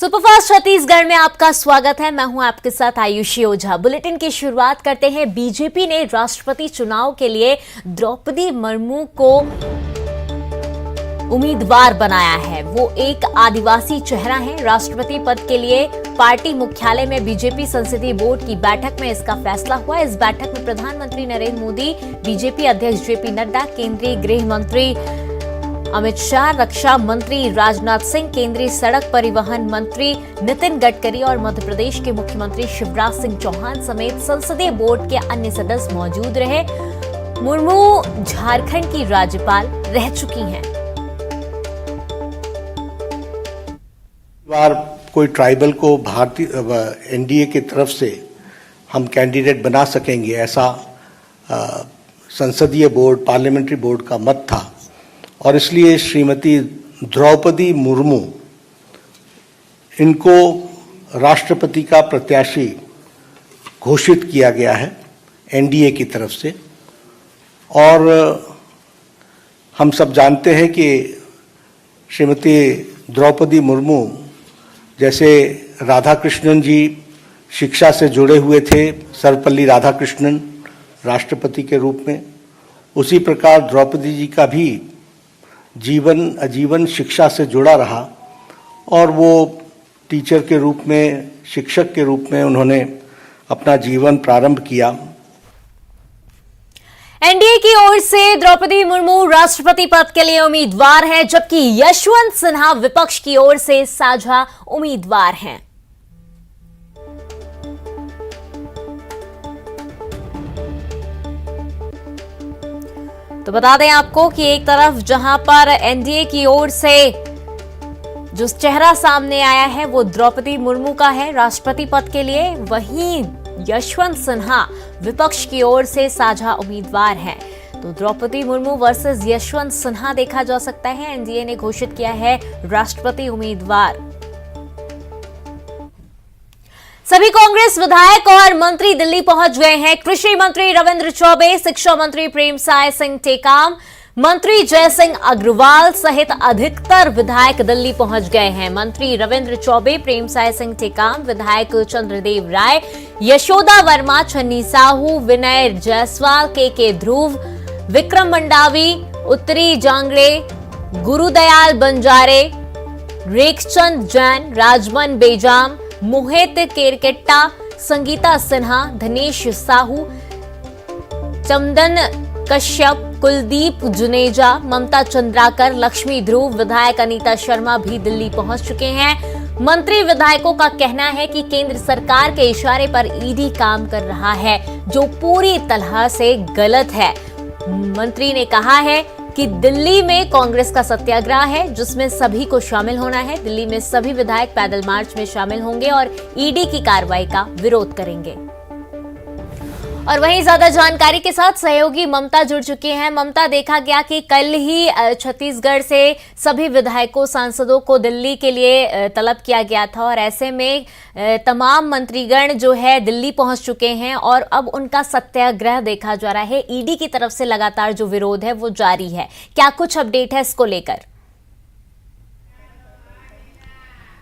Superfast Chhattisgarh में आपका स्वागत है। मैं हूं आपके साथ आयुषी ओझा। बुलेटिन की शुरुआत करते हैं। बीजेपी ने राष्ट्रपति चुनाव के लिए द्रौपदी मुर्मू को उम्मीदवार बनाया है। वो एक आदिवासी चेहरा है। राष्ट्रपति पद के लिए पार्टी मुख्यालय में बीजेपी संसदीय बोर्ड की बैठक में इसका फैसला हुआ। इस बैठक में प्रधानमंत्री नरेंद्र मोदी, बीजेपी अध्यक्ष जेपी नड्डा, केंद्रीय गृह मंत्री अमित शाह, रक्षा मंत्री राजनाथ सिंह, केंद्रीय सड़क परिवहन मंत्री नितिन गडकरी और मध्य प्रदेश के मुख्यमंत्री शिवराज सिंह चौहान समेत संसदीय बोर्ड के अन्य सदस्य मौजूद रहे। मुर्मू झारखंड की राज्यपाल रह चुकी हैं। बार कोई ट्राइबल को भारतीय एनडीए की तरफ से हम कैंडिडेट बना सकेंगे, ऐसा संसदीय बोर्ड, पार्लियामेंट्री बोर्ड का मत था और इसलिए श्रीमती द्रौपदी मुर्मू इनको राष्ट्रपति का प्रत्याशी घोषित किया गया है एनडीए की तरफ से। और हम सब जानते हैं कि श्रीमती द्रौपदी मुर्मू जैसे राधाकृष्णन जी शिक्षा से जुड़े हुए थे, सर्वपल्ली राधाकृष्णन राष्ट्रपति के रूप में, उसी प्रकार द्रौपदी जी का भी जीवन आजीवन शिक्षा से जुड़ा रहा और वो टीचर के रूप में, शिक्षक के रूप में उन्होंने अपना जीवन प्रारंभ किया। एनडीए की ओर से द्रौपदी मुर्मू राष्ट्रपति पद के लिए उम्मीदवार हैं, जबकि यशवंत सिन्हा विपक्ष की ओर से साझा उम्मीदवार हैं। तो बता दें आपको कि एक तरफ जहां पर एनडीए की ओर से जो चेहरा सामने आया है वो द्रौपदी मुर्मू का है राष्ट्रपति पद के लिए, वहीं यशवंत सिन्हा विपक्ष की ओर से साझा उम्मीदवार हैं। तो द्रौपदी मुर्मू वर्सेस यशवंत सिन्हा देखा जा सकता है। एनडीए ने घोषित किया है राष्ट्रपति उम्मीदवार। सभी कांग्रेस विधायक और मंत्री दिल्ली पहुंच गए हैं। कृषि मंत्री रविंद्र चौबे, शिक्षा मंत्री प्रेमसाय सिंह टेकाम, मंत्री जयसिंह अग्रवाल सहित अधिकतर विधायक दिल्ली पहुंच गए हैं। मंत्री रविंद्र चौबे, प्रेमसाय सिंह टेकाम, विधायक चंद्रदेव राय, यशोदा वर्मा, छन्नी साहू, विनय जायसवाल, के ध्रुव, विक्रम मंडावी, उत्तरी जांगड़े, गुरुदयाल बंजारे, रेखचंद जैन, राजमन बेजाम, मोहित केरकेट्टा, संगीता सिन्हा, धनेश साहू, चंदन कश्यप, कुलदीप जुनेजा, ममता चंद्राकर, लक्ष्मी ध्रुव, विधायक अनीता शर्मा भी दिल्ली पहुंच चुके हैं। मंत्री विधायकों का कहना है कि केंद्र सरकार के इशारे पर ईडी काम कर रहा है, जो पूरी तरह से गलत है। मंत्री ने कहा है कि दिल्ली में कांग्रेस का सत्याग्रह है, जिसमें सभी को शामिल होना है। दिल्ली में सभी विधायक पैदल मार्च में शामिल होंगे और ईडी की कार्रवाई का विरोध करेंगे। और वहीं ज्यादा जानकारी के साथ सहयोगी ममता जुड़ चुकी हैं। ममता, देखा गया कि कल ही छत्तीसगढ़ से सभी विधायकों, सांसदों को दिल्ली के लिए तलब किया गया था और ऐसे में तमाम मंत्रीगण जो है दिल्ली पहुंच चुके हैं और अब उनका सत्याग्रह देखा जा रहा है। ईडी की तरफ से लगातार जो विरोध है वो जारी है। क्या कुछ अपडेट है इसको लेकर?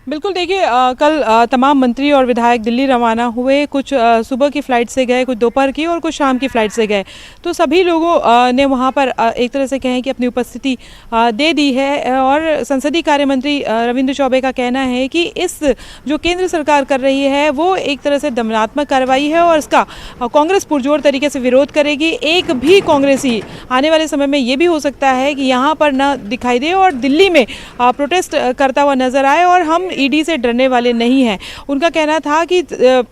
बिल्कुल, देखिए कल तमाम मंत्री और विधायक दिल्ली रवाना हुए। कुछ सुबह की फ़्लाइट से गए, कुछ दोपहर की और कुछ शाम की फ़्लाइट से गए। तो सभी लोगों ने वहाँ पर एक तरह से कहें कि अपनी उपस्थिति दे दी है। और संसदीय कार्य मंत्री रविंद्र चौबे का कहना है कि इस जो केंद्र सरकार कर रही है वो एक तरह से दमनात्मक कार्रवाई है और इसका कांग्रेस पुरजोर तरीके से विरोध करेगी। एक भी कांग्रेसी आने वाले समय में ये भी हो सकता है कि यहाँ पर न दिखाई दे और दिल्ली में प्रोटेस्ट करता हुआ नजर आए, और हम ईडी से डरने वाले नहीं हैं। उनका कहना था कि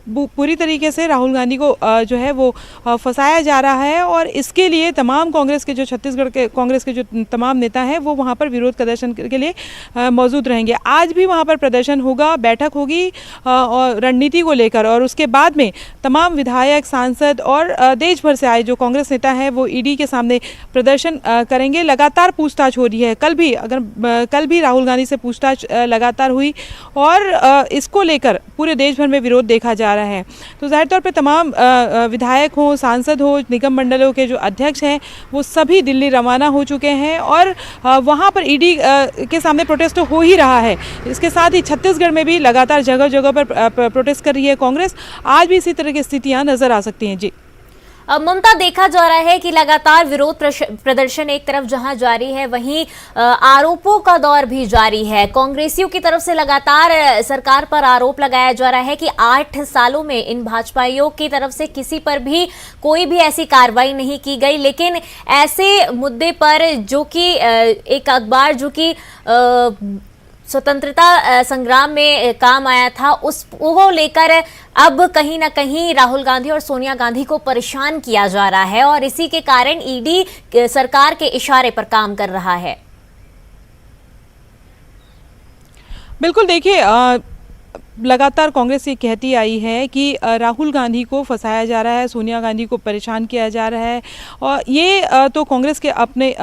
पूरी तरीके से राहुल गांधी को जो है वो फंसाया जा रहा है और इसके लिए तमाम कांग्रेस के जो छत्तीसगढ़ के कांग्रेस के जो तमाम नेता हैं वो वहां पर विरोध प्रदर्शन के लिए मौजूद रहेंगे। आज भी वहां पर प्रदर्शन होगा, बैठक होगी और रणनीति को लेकर, और उसके बाद में तमाम विधायक, सांसद और देश भर से आए जो कांग्रेस नेता हैं वो ईडी के सामने प्रदर्शन करेंगे। लगातार पूछताछ हो रही है। कल भी राहुल गांधी से पूछताछ लगातार हुई। और इसको लेकर पूरे देश भर में विरोध देखा जा रहा है। तो जाहिर तौर पे तमाम विधायक हो, सांसद हो, निगम मंडलों के जो अध्यक्ष हैं वो सभी दिल्ली रवाना हो चुके हैं और वहाँ पर ईडी के सामने प्रोटेस्ट हो ही रहा है। इसके साथ ही छत्तीसगढ़ में भी लगातार जगह जगह पर प्रोटेस्ट कर रही है कांग्रेस। आज भी इसी तरह की स्थितियां नजर आ सकती हैं। जी ममता, देखा जा रहा है कि लगातार विरोध प्रदर्शन एक तरफ जहां जारी है, वहीं आरोपों का दौर भी जारी है। कांग्रेसियों की तरफ से लगातार सरकार पर आरोप लगाया जा रहा है कि 8 सालों में इन भाजपाइयों की तरफ से किसी पर भी कोई भी ऐसी कार्रवाई नहीं की गई। लेकिन ऐसे मुद्दे पर जो कि एक अखबार जो कि स्वतंत्रता संग्राम में काम आया था, उसको लेकर अब कहीं ना कहीं राहुल गांधी और सोनिया गांधी को परेशान किया जा रहा है और इसी के कारण ईडी सरकार के इशारे पर काम कर रहा है। बिल्कुल, देखिए लगातार कांग्रेस ये कहती आई है कि राहुल गांधी को फंसाया जा रहा है, सोनिया गांधी को परेशान किया जा रहा है और ये तो कांग्रेस के अपने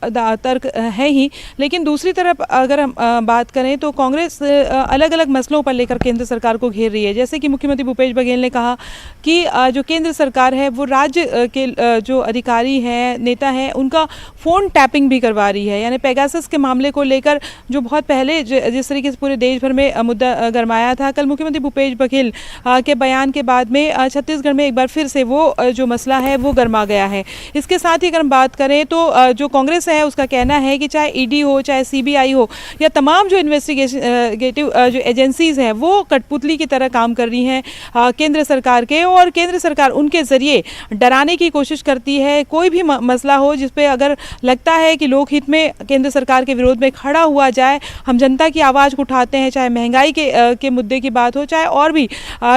तर्क है ही। लेकिन दूसरी तरफ अगर हम बात करें तो कांग्रेस अलग अलग मसलों पर लेकर केंद्र सरकार को घेर रही है। जैसे कि मुख्यमंत्री भूपेश बघेल ने कहा कि जो केंद्र सरकार है वो राज्य के जो अधिकारी हैं, नेता हैं, उनका फ़ोन टैपिंग भी करवा रही है। यानी पेगासस के मामले को लेकर जो बहुत पहले जिस तरीके से पूरे देश भर में मुद्दा गरमाया था, कल मुख्यमंत्री भूपेश बघेल के बयान के बाद में छत्तीसगढ़ में एक बार फिर से वो जो मसला है वो गरमा गया है। इसके साथ ही अगर हम बात करें तो जो कांग्रेस है उसका कहना है कि चाहे ईडी हो, चाहे सीबीआई हो या तमाम जो इन्वेस्टिगेटिव जो एजेंसीज हैं वो कठपुतली की तरह काम कर रही हैं केंद्र सरकार के, और केंद्र सरकार उनके जरिए डराने की कोशिश करती है। कोई भी मसला हो जिस पे अगर लगता है कि लोकहित में केंद्र सरकार के विरोध में खड़ा हुआ जाए, हम जनता की आवाज़ उठाते हैं, चाहे महंगाई के मुद्दे की बात हो, चाहे और भी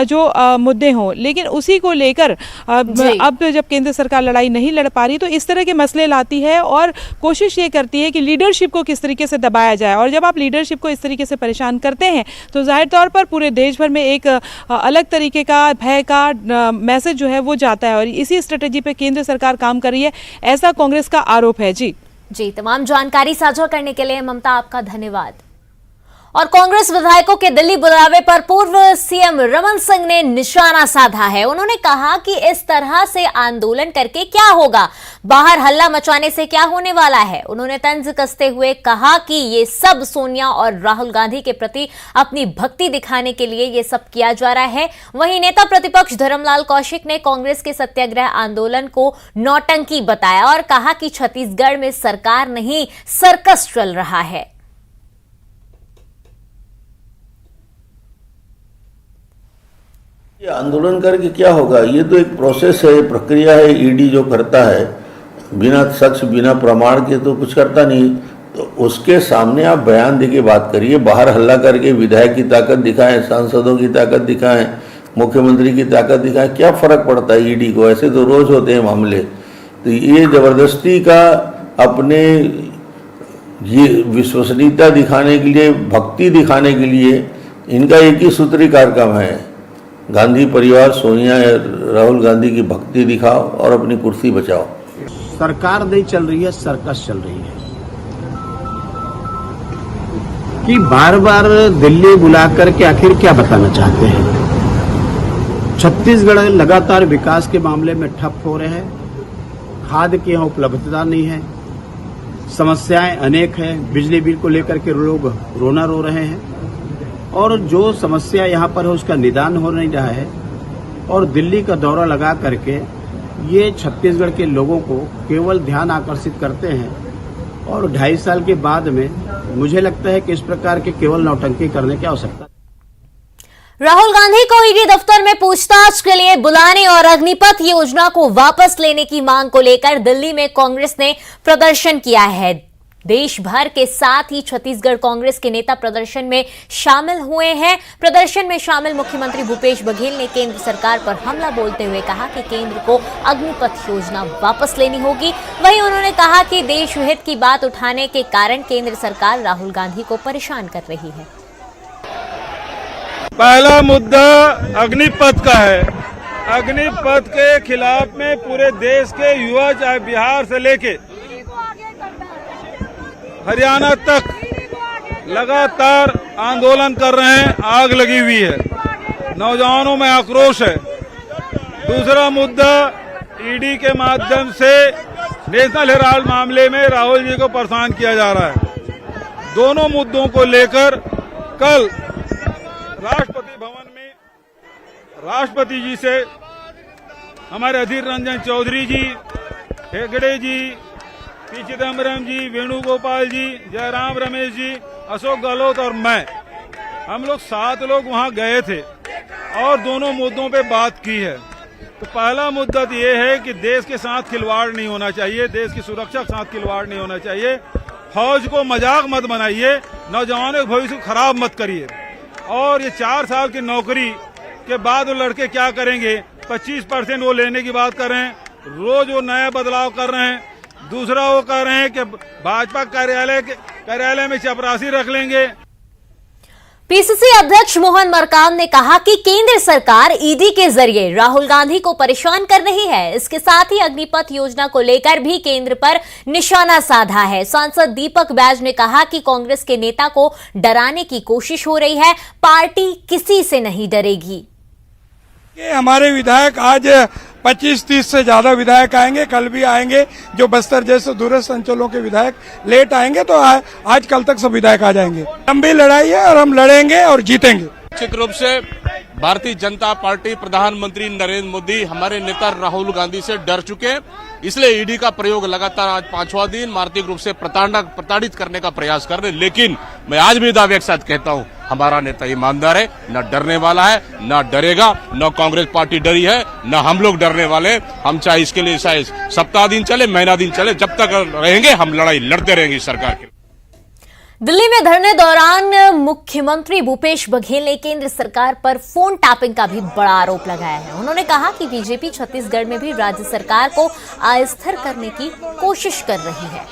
जो मुद्दे हों, लेकिन उसी को लेकर अब जब केंद्र सरकार लड़ाई नहीं लड़ पा रही तो इस तरह के मसले लाती है और कोशिश ये करती है कि लीडरशिप को किस तरीके से दबाया जाए। और जब आप लीडरशिप को इस तरीके से परेशान करते हैं तो जाहिर तौर पर पूरे देश भर में एक अलग तरीके का भय का मैसेज जो है वो जाता है और इसी स्ट्रेटेजी पे केंद्र सरकार काम कर रही है, ऐसा कांग्रेस का आरोप है। जी तमाम जानकारी साझा करने के लिए ममता आपका धन्यवाद। और कांग्रेस विधायकों के दिल्ली बुलावे पर पूर्व सीएम रमन सिंह ने निशाना साधा है। उन्होंने कहा कि इस तरह से आंदोलन करके क्या होगा, बाहर हल्ला मचाने से क्या होने वाला है। उन्होंने तंज कसते हुए कहा कि ये सब सोनिया और राहुल गांधी के प्रति अपनी भक्ति दिखाने के लिए ये सब किया जा रहा है। वहीं नेता प्रतिपक्ष धर्मलाल कौशिक ने कांग्रेस के सत्याग्रह आंदोलन को नौटंकी बताया और कहा कि छत्तीसगढ़ में सरकार नहीं सर्कस चल रहा है। ये आंदोलन करके क्या होगा, ये तो एक प्रोसेस है, प्रक्रिया है। ईडी जो करता है बिना साक्ष्य बिना प्रमाण के तो कुछ करता नहीं, तो उसके सामने आप बयान देके बात करिए। बाहर हल्ला करके विधायक की ताकत दिखाएं, सांसदों की ताकत दिखाएं, मुख्यमंत्री की ताकत दिखाएं, क्या फर्क पड़ता है ईडी को? ऐसे तो रोज होते हैं मामले। तो ये जबरदस्ती का अपने ये विश्वसनीयता दिखाने के लिए, भक्ति दिखाने के लिए इनका एक ही सूत्री कार्यक्रम है, गांधी परिवार, सोनिया राहुल गांधी की भक्ति दिखाओ और अपनी कुर्सी बचाओ। सरकार नहीं चल रही है, सर्कस चल रही है कि बार बार दिल्ली बुलाकर के आखिर क्या बताना चाहते हैं। छत्तीसगढ़ लगातार विकास के मामले में ठप हो रहे हैं, खाद की यहाँ उपलब्धता नहीं है, समस्याएं अनेक हैं, बिजली बिल को लेकर के लोग रोना रो रहे हैं और जो समस्या यहाँ पर है उसका निदान हो नहीं रहा है। और दिल्ली का दौरा लगा करके ये छत्तीसगढ़ के लोगों को केवल ध्यान आकर्षित करते हैं और 2.5 साल के बाद में मुझे लगता है कि इस प्रकार के केवल नौटंकी करने की आवश्यकता। राहुल गांधी को ईडी दफ्तर में पूछताछ के लिए बुलाने और अग्निपथ योजना को वापस लेने की मांग को लेकर दिल्ली में कांग्रेस ने प्रदर्शन किया है। देश भर के साथ ही छत्तीसगढ़ कांग्रेस के नेता प्रदर्शन में शामिल हुए हैं। प्रदर्शन में शामिल मुख्यमंत्री भूपेश बघेल ने केंद्र सरकार पर हमला बोलते हुए कहा कि केंद्र को अग्निपथ योजना वापस लेनी होगी। वहीं उन्होंने कहा कि देश हित की बात उठाने के कारण केंद्र सरकार राहुल गांधी को परेशान कर रही है। पहला मुद्दा अग्निपथ का है। अग्निपथ के खिलाफ में पूरे देश के युवा, चाहे बिहार से लेके हरियाणा तक लगातार आंदोलन कर रहे हैं, आग लगी हुई है, नौजवानों में आक्रोश है। दूसरा मुद्दा, ईडी के माध्यम से नेशनल हेराल्ड मामले में राहुल जी को परेशान किया जा रहा है। दोनों मुद्दों को लेकर कल राष्ट्रपति भवन में राष्ट्रपति जी से हमारे अधीर रंजन चौधरी जी, हेगड़े जी, पी चिदम्बरम जी, वेणुगोपाल जी, जयराम रमेश जी, अशोक गहलोत और मैं, हम लोग 7 लोग वहां गए थे और दोनों मुद्दों पे बात की है। तो पहला मुद्दा तो ये है कि देश के साथ खिलवाड़ नहीं होना चाहिए, देश की सुरक्षा के साथ खिलवाड़ नहीं होना चाहिए। फौज को मजाक मत बनाइए, नौजवानों के भविष्य को खराब मत करिए। और ये 4 साल की नौकरी के बाद वो लड़के क्या करेंगे, 25% वो लेने की बात कर रहे हैं, रोज वो नया बदलाव कर रहे हैं। दूसरा वो कह रहे हैं कि भाजपा कार्यालय में चपरासी रख लेंगे। पीसीसी अध्यक्ष मोहन मरकाम ने कहा कि केंद्र सरकार ईडी के जरिए राहुल गांधी को परेशान कर रही है। इसके साथ ही अग्निपथ योजना को लेकर भी केंद्र पर निशाना साधा है। सांसद दीपक बैज ने कहा कि कांग्रेस के नेता को डराने की कोशिश हो रही है, पार्टी किसी से नहीं डरेगी। हमारे विधायक आज 25-30 से ज्यादा विधायक आएंगे, कल भी आएंगे। जो बस्तर जैसे दूरस्थ अंचलों के विधायक लेट आएंगे तो आज कल तक सब विधायक आ जाएंगे। लंबी लड़ाई है और हम लड़ेंगे और जीतेंगे। निश्चित रूप से भारतीय जनता पार्टी, प्रधानमंत्री नरेंद्र मोदी हमारे नेता राहुल गांधी से डर चुके, इसलिए ईडी का प्रयोग लगातार आज 5वां दिन मानसिक रूप से प्रताड़ित करने का प्रयास कर रहे। लेकिन मैं आज भी दावे के साथ कहता हूं, हमारा नेता ईमानदार है, न डरने वाला है, न डरेगा, न कांग्रेस पार्टी डरी है, न हम लोग डरने वाले। हम चाहे इसके लिए चाहे सप्ताह दिन चले, महीना दिन चले, जब तक रहेंगे हम लड़ाई लड़ते रहेंगे सरकार के। दिल्ली में धरने दौरान मुख्यमंत्री भूपेश बघेल ने केंद्र सरकार पर फोन टैपिंग का भी बड़ा आरोप लगाया है। उन्होंने कहा कि बीजेपी छत्तीसगढ़ में भी राज्य सरकार को अस्थिर करने की कोशिश कर रही है।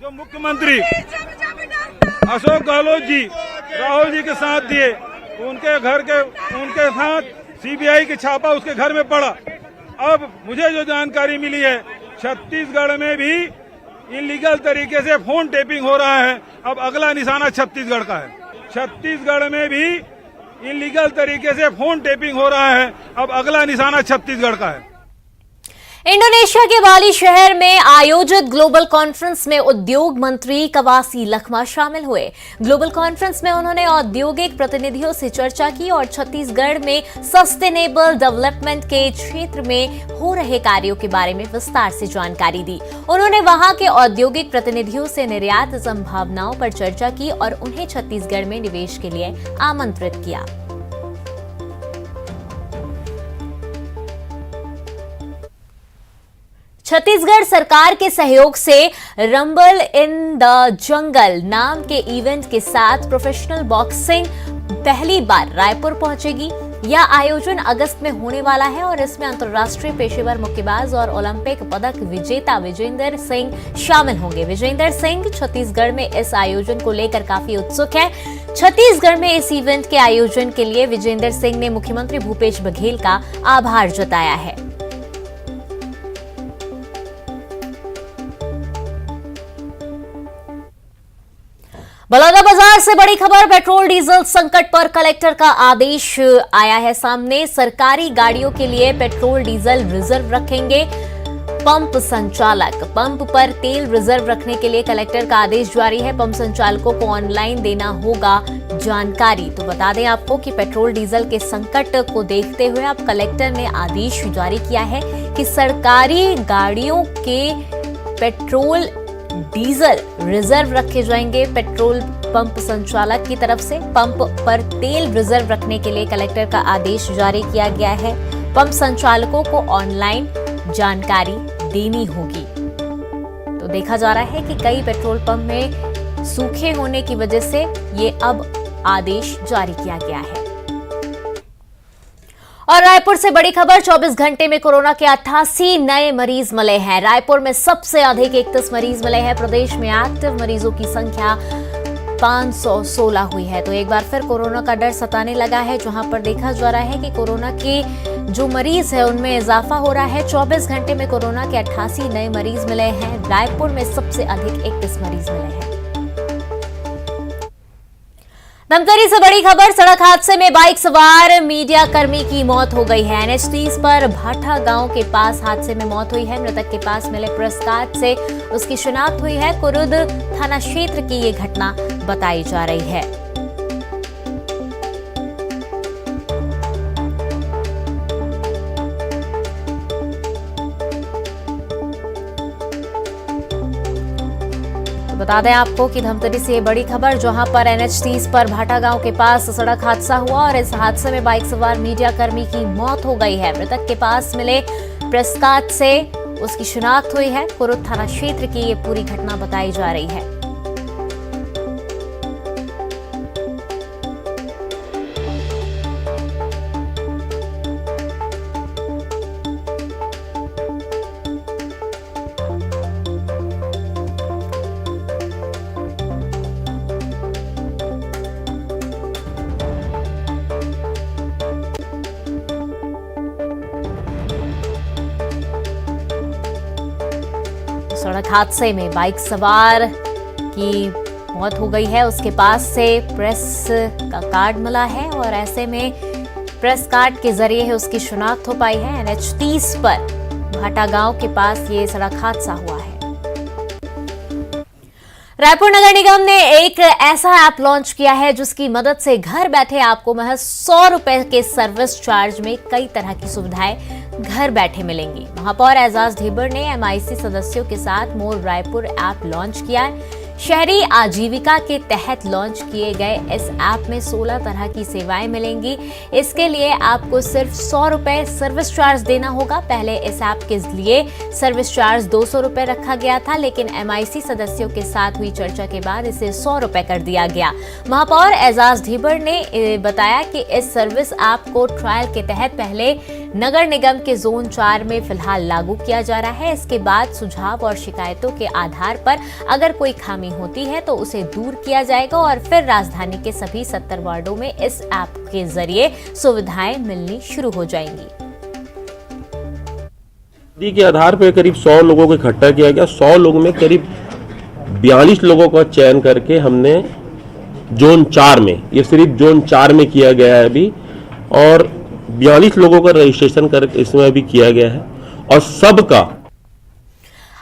जो मुख्यमंत्री अशोक गहलोत जी राहुल जी के साथ दिए, उनके साथ सीबीआई की छापा उसके घर में पड़ा। अब मुझे जो जानकारी मिली है, छत्तीसगढ़ में भी इलीगल तरीके से फोन टेपिंग हो रहा है। अब अगला निशाना छत्तीसगढ़ का है। छत्तीसगढ़ में भी इलीगल तरीके से फोन टेपिंग हो रहा है। अब अगला निशाना छत्तीसगढ़ का है। इंडोनेशिया के बाली शहर में आयोजित ग्लोबल कॉन्फ्रेंस में उद्योग मंत्री कवासी लखमा शामिल हुए। ग्लोबल कॉन्फ्रेंस में उन्होंने औद्योगिक प्रतिनिधियों से चर्चा की और छत्तीसगढ़ में सस्टेनेबल डेवलपमेंट के क्षेत्र में हो रहे कार्यों के बारे में विस्तार से जानकारी दी। उन्होंने वहां के औद्योगिक प्रतिनिधियों से निर्यात संभावनाओं पर चर्चा की और उन्हें छत्तीसगढ़ में निवेश के लिए आमंत्रित किया। छत्तीसगढ़ सरकार के सहयोग से रंबल इन द जंगल नाम के इवेंट के साथ प्रोफेशनल बॉक्सिंग पहली बार रायपुर पहुंचेगी। यह आयोजन अगस्त में होने वाला है और इसमें अंतर्राष्ट्रीय पेशेवर मुक्केबाज और ओलंपिक पदक विजेता विजेंदर सिंह शामिल होंगे। विजेंदर सिंह छत्तीसगढ़ में इस आयोजन को लेकर काफी उत्सुक है। छत्तीसगढ़ में इस इवेंट के आयोजन के लिए विजेंदर सिंह ने मुख्यमंत्री भूपेश बघेल का आभार जताया है। बलौदाबाजार से बड़ी खबर, पेट्रोल डीजल संकट पर कलेक्टर का आदेश आया है सामने। सरकारी गाड़ियों के लिए पेट्रोल डीजल रिजर्व रखेंगे पंप संचालक। पंप पर तेल रिजर्व रखने के लिए कलेक्टर का आदेश जारी है। पंप संचालकों को ऑनलाइन देना होगा जानकारी। तो बता दें आपको कि पेट्रोल डीजल के संकट को देखते हुए अब कलेक्टर ने आदेश जारी किया है कि सरकारी गाड़ियों के पेट्रोल डीजल रिजर्व रखे जाएंगे। पेट्रोल पंप संचालक की तरफ से पंप पर तेल रिजर्व रखने के लिए कलेक्टर का आदेश जारी किया गया है। पंप संचालकों को ऑनलाइन जानकारी देनी होगी। तो देखा जा रहा है कि कई पेट्रोल पंप में सूखे होने की वजह से ये अब आदेश जारी किया गया है। और रायपुर से बड़ी खबर, 24 घंटे में कोरोना के 88 नए मरीज मिले हैं। रायपुर में सबसे अधिक 31 मरीज मिले हैं। प्रदेश में एक्टिव मरीजों की संख्या 516 हुई है। तो एक बार फिर कोरोना का डर सताने लगा है, जहां पर देखा जा रहा है कि कोरोना के जो मरीज है उनमें इजाफा हो रहा है। 24 घंटे में कोरोना के 88 नए मरीज मिले हैं। रायपुर में सबसे अधिक 31 मरीज मिले हैं। धमतरी से बड़ी खबर, सड़क हादसे में बाइक सवार मीडिया कर्मी की मौत हो गई है। NH 30 पर भाटा गांव के पास हादसे में मौत हुई है। मृतक के पास मिले प्रेस कार्ड से उसकी शिनाख्त हुई है। कुरुद थाना क्षेत्र की ये घटना बताई जा रही है। बता दें आपको कि धमतरी से ये बड़ी खबर, जहां पर NH 30 पर भाटा गांव के पास सड़क हादसा हुआ और इस हादसे में बाइक सवार मीडिया कर्मी की मौत हो गई है। मृतक के पास मिले प्रेस कार्ड से उसकी शिनाख्त हुई है। कुरुद थाना क्षेत्र की ये पूरी घटना बताई जा रही है। सड़क हादसे में बाइक सवार की मौत हो गई है। उसके पास से प्रेस का कार्ड मिला है और ऐसे में प्रेस कार्ड के जरिए ही उसकी शिनाख्त हो पाई है। NH 30 पर भाटा गांव के पास ये सड़क हादसा हुआ है। रायपुर नगर निगम ने एक ऐसा ऐप लॉन्च किया है जिसकी मदद से घर बैठे आपको महज 100 रुपए के सर्विस चार्ज में कई तरह की सुविधाएं घर बैठे मिलेंगी। महापौर एजाज ढेबर ने MIC सदस्यों के साथ मोर रायपुर ऐप लॉन्च किया है। शहरी आजीविका के तहत लॉन्च किए गए इस ऐप में 16 तरह की सेवाएं मिलेंगी। इसके लिए आपको सिर्फ 100 रुपए सर्विस चार्ज देना होगा। पहले इस ऐप के लिए सर्विस चार्ज 200 रुपए रखा गया था, लेकिन MIC सदस्यों के साथ हुई चर्चा के बाद इसे 100 रुपए कर दिया गया। महापौर एजाज ढेबर ने बताया कि इस सर्विस ऐप को ट्रायल के तहत पहले नगर निगम के जोन 4 में फिलहाल लागू किया जा रहा है। इसके बाद सुझाव और शिकायतों के आधार पर अगर कोई खामी होती है तो उसे दूर किया जाएगा और फिर राजधानी के सभी 70 वार्डों में इस ऐप के जरिए सुविधाएं मिलनी शुरू हो जाएंगी। के आधार पर करीब 100 लोगों को इकट्ठा किया गया। 100 लोगों में करीब 42 लोगों का चयन करके हमने जोन 4 में, ये सिर्फ जोन 4 में किया गया है अभी, और 42 लोगों का रजिस्ट्रेशन कर इसमें भी किया गया है और सबका।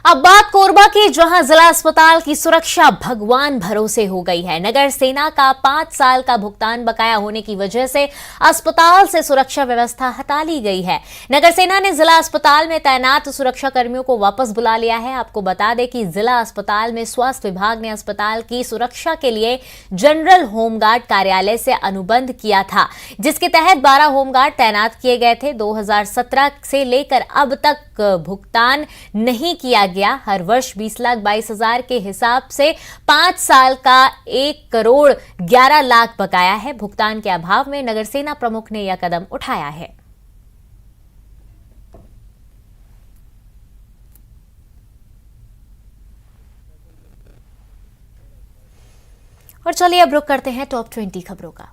अब बात कोरबा की, जहां जिला अस्पताल की सुरक्षा भगवान भरोसे हो गई है। नगर सेना का 5 साल का भुगतान बकाया होने की वजह से अस्पताल से सुरक्षा व्यवस्था हटा ली गई है। नगर सेना ने जिला अस्पताल में तैनात सुरक्षा कर्मियों को वापस बुला लिया है। आपको बता दें कि जिला अस्पताल में स्वास्थ्य विभाग ने अस्पताल की सुरक्षा के लिए जनरल होमगार्ड कार्यालय से अनुबंध किया था, जिसके तहत 12 होमगार्ड तैनात किए गए थे। 2017 से लेकर अब तक भुगतान नहीं किया गया। हर वर्ष 20,22,000 के हिसाब से 5 साल का 1 करोड़ 11 लाख बकाया है। भुगतान के अभाव में नगर सेना प्रमुख ने यह कदम उठाया है। और चलिए अब रुक करते हैं टॉप 20 खबरों का।